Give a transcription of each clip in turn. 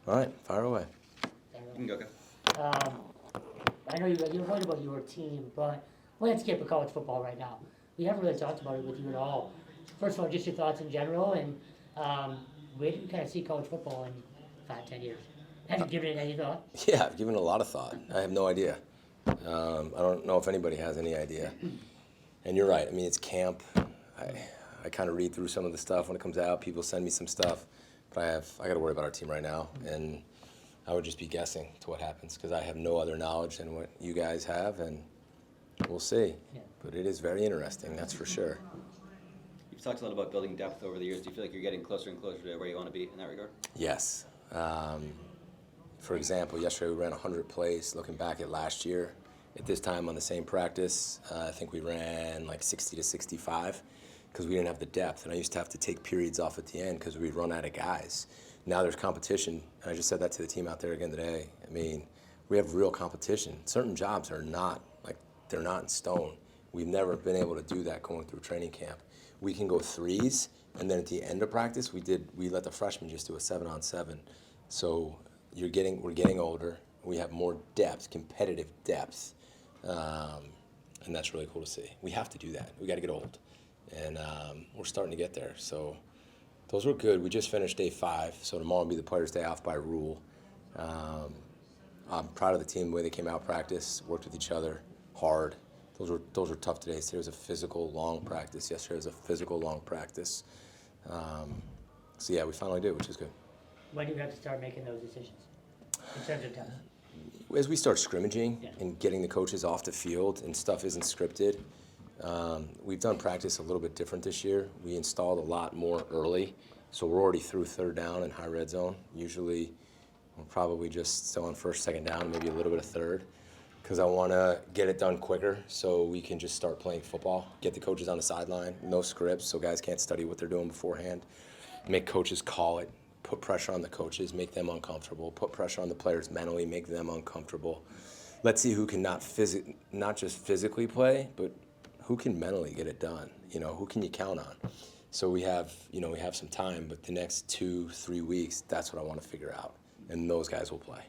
All right, fire away. You can go. I know you're worried about your team, but landscape of college football right now. We haven't really talked about it with you at all. First of all, just your thoughts in general, and where do you kind of see college football in 5, 10 years? Have you given it any thought? Yeah, I've given it a lot of thought. I have no idea. I don't know if anybody has any idea. And you're right. I mean, it's camp. I kind of read through some of the stuff when it comes out. People send me some stuff, but I got to worry about our team right now, and I would just be guessing to what happens because I have no other knowledge than what you guys have, and we'll see. Yeah. But it is very interesting, that's for sure. You've talked a lot about building depth over the years. Do you feel like you're getting closer and closer to where you want to be in that regard? Yes. For example, yesterday we ran 100 plays. Looking back at last year, at this time on the same practice, I think we ran like 60 to 65 because we didn't have the depth. And I used to have to take periods off at the end because we'd run out of guys. Now there's competition, and I just said that to the team out there again today. I mean, we have real competition. Certain jobs are not, like, they're not in stone. We've never been able to do that going through training camp. We can go threes, and then at the end of practice, we let the freshmen just do a 7-on-7. So we're getting older. We have more depth, competitive depth, and that's really cool to see. We have to do that. We got to get old, and we're starting to get there. So those were good. We just finished day 5, so tomorrow will be the players' day off by rule. I'm proud of the team, the way they came out practice, worked with each other hard. Those were tough days. Today was a physical, long practice. Yesterday was a physical, long practice. So yeah, we finally did, which is good. When do you have to start making those decisions in terms of depth? As we start scrimmaging Yeah. and getting the coaches off the field and stuff isn't scripted, we've done practice a little bit different this year. We installed a lot more early, so we're already through third down and high red zone. Usually we're probably just still on first, second down, maybe a little bit of third, because I want to get it done quicker so we can just start playing football, get the coaches on the sideline, no scripts so guys can't study what they're doing beforehand, make coaches call it, put pressure on the coaches, make them uncomfortable, put pressure on the players mentally, make them uncomfortable. Let's see who can not just physically play, but who can mentally get it done. You know, who can you count on? So we have some time, but the next 2-3 weeks, that's what I want to figure out, and those guys will play.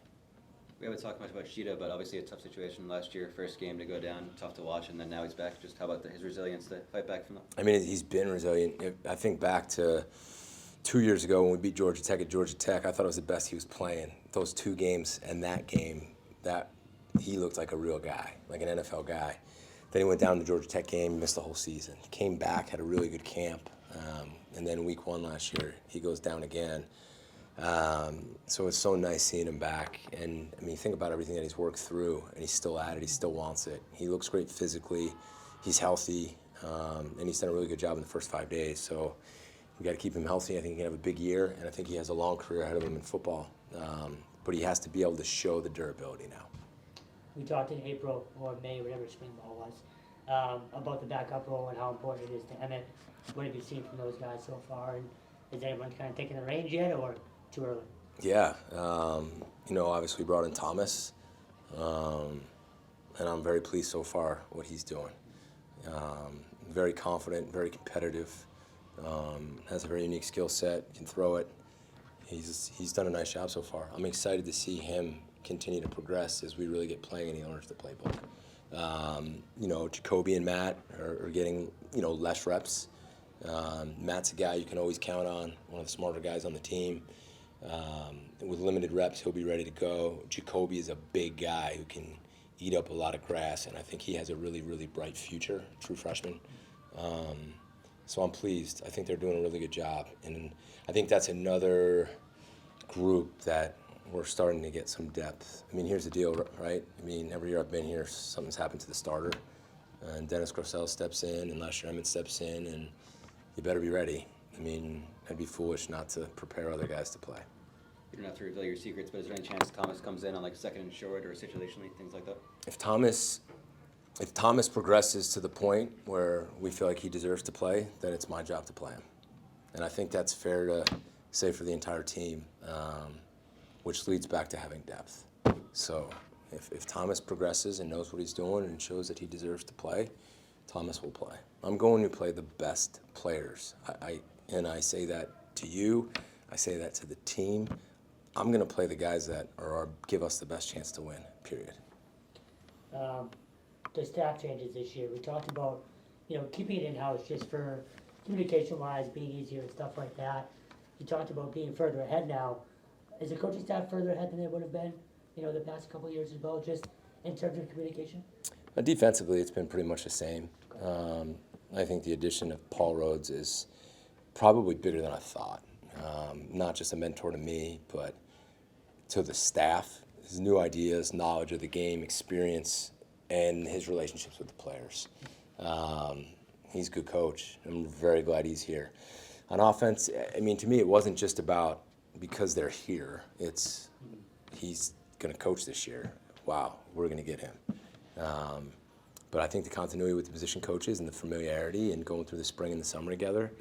We haven't talked much about Sheeta, but obviously a tough situation last year. First game to go down, tough to watch, and then now he's back. Just how about his resilience to fight back from that? I mean, he's been resilient. I think back to 2 years ago when we beat Georgia Tech at Georgia Tech, I thought it was the best he was playing. Those 2 games and that game, that he looked like a real guy, like an NFL guy. Then he went down to the Georgia Tech game, missed the whole season. Came back, had a really good camp, and then week 1 last year, he goes down again. So it's so nice seeing him back. And I mean, think about everything that he's worked through, and he's still at it. He still wants it. He looks great physically. He's healthy, and he's done a really good job in the first 5 days. So we got to keep him healthy. I think he can have a big year, and I think he has a long career ahead of him in football. But he has to be able to show the durability now. We talked in April or May, whatever spring ball was, about the backup role and how important it is to Emmett. What have you seen from those guys so far? And is anyone kind of taking the reins yet, or too early? Yeah, obviously we brought in Thomas, and I'm very pleased so far what he's doing. Very confident, very competitive, has a very unique skill set, can throw it. He's done a nice job so far. I'm excited to see him continue to progress as we really get playing and he learns the playbook. Jacoby and Matt are getting, less reps. Matt's a guy you can always count on, one of the smarter guys on the team. With limited reps, he'll be ready to go. Jacoby is a big guy who can eat up a lot of grass, and I think he has a really, really bright future, true freshman. So I'm pleased. I think they're doing a really good job. And I think that's another group that we're starting to get some depth. I mean, here's the deal, right? I mean, every year I've been here, something's happened to the starter. And Dennis Grosel steps in, and Lester Emmett steps in, and you better be ready. I mean, I'd be foolish not to prepare other guys to play. You don't have to reveal your secrets, but is there any chance Thomas comes in on like second and short or situationally, things like that? If Thomas progresses to the point where we feel like he deserves to play, then it's my job to play him. And I think that's fair to say for the entire team, which leads back to having depth. So if Thomas progresses and knows what he's doing and shows that he deserves to play, Thomas will play. I'm going to play the best players. And I say that to you, I say that to the team. I'm going to play the guys that give us the best chance to win, period. The staff changes this year. We talked about, keeping it in-house just for communication-wise, being easier and stuff like that. You talked about being further ahead now. Is the coaching staff further ahead than they would have been, the past couple of years as well, just in terms of communication? Defensively, it's been pretty much the same. I think the addition of Paul Rhodes is probably bigger than I thought. Not just a mentor to me, but to the staff. His new ideas, knowledge of the game, experience, and his relationships with the players. He's a good coach. I'm very glad he's here. On offense, to me, it wasn't just about because they're here. It's he's going to coach this year. Wow, we're going to get him. But I think the continuity with the position coaches and the familiarity and going through the spring and the summer together,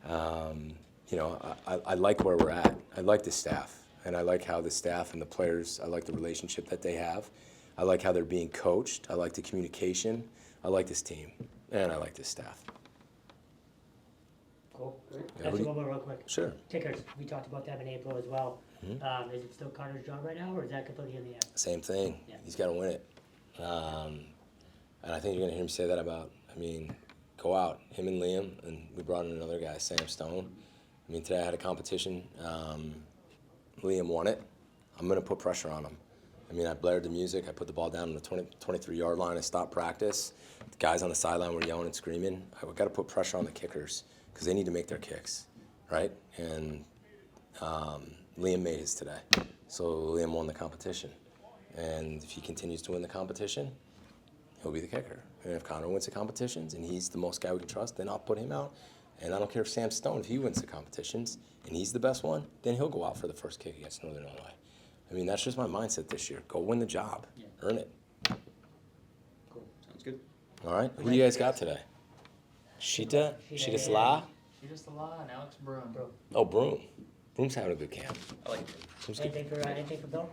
I like where we're at. I like the staff, and I like how the staff and the players, I like the relationship that they have. I like how they're being coached. I like the communication. I like this team, and I like this staff. Cool. Yeah, One more real quick. Sure. Kickers, we talked about them in April as well. Mm-hmm. Is it still Carter's job right now, or is that completely in the air? Same thing. Yeah. He's got to win it. And I think you're going to hear me say that about, go out, him and Liam, and we brought in another guy, Sam Stone. Today I had a competition. Liam won it. I'm going to put pressure on him. I blared the music. I put the ball down on the 23-yard line. I stopped practice. The guys on the sideline were yelling and screaming. I've got to put pressure on the kickers because they need to make their kicks, right? And Liam made his today. So Liam won the competition. And if he continues to win the competition, he'll be the kicker. And if Connor wins the competitions and he's the most guy we can trust, then I'll put him out. And I don't care if Sam Stone, if he wins the competitions and he's the best one, then he'll go out for the first kick against Northern Illinois. That's just my mindset this year. Go win the job. Yeah. Earn it. Cool. Sounds good. All right. Who do you guys got today? Sheeta Sla? Sheeta Sla and Alex Broom. Oh, Broom. Broom's having a good camp. I like it. Broom's good. Anything for Bill?